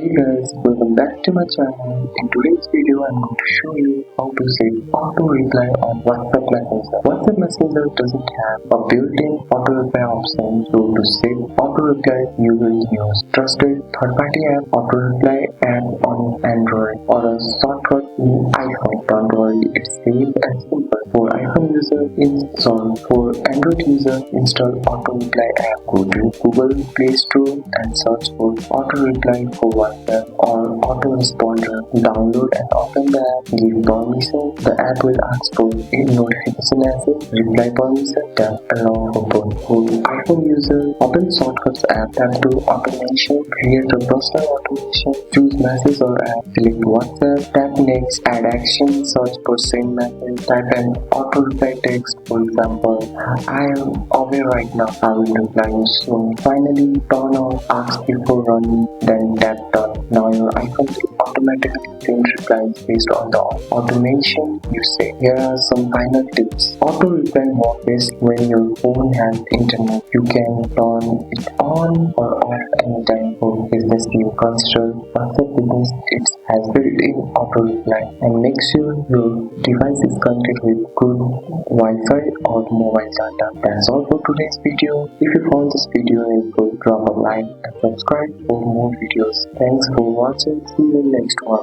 Hey guys, welcome back to my channel. In today's video, I'm going to show you how to save auto reply on WhatsApp Messenger. WhatsApp Messenger doesn't have a built-in auto reply option, so to save auto reply, you will use trusted third-party app auto reply app on Android or a shortcut in iPhone. Don't worry, it's safe and simple. For iPhone user, for Android user, install auto reply app. Go to Google Play Store and search for auto reply for WhatsApp or autoresponder. Download and open the app. Give permission. The app will ask for a notification message. Reply permission. Tap allow for both. For iPhone user, open Shortcuts app. Tap to automation. Create a personal automation. Choose message or app. Select WhatsApp. Tap next. Add action. Search for send message. Type an auto reply text. For example, I am away right now. I will reply you soon. Finally, turn on ask before running. Then tap done. Now your iPhone will automatically send replies based on the automation you say. Here are some final tips. Auto reply works best when your phone has internet. You can turn it on or off anytime. For business, you consider WhatsApp Business. It has built-in auto reply, and make sure your device is connected with good Wi-Fi or mobile data. That's all for today's video. If you found this video helpful, drop a like and subscribe for more videos. Thanks for watching. See you in the next one.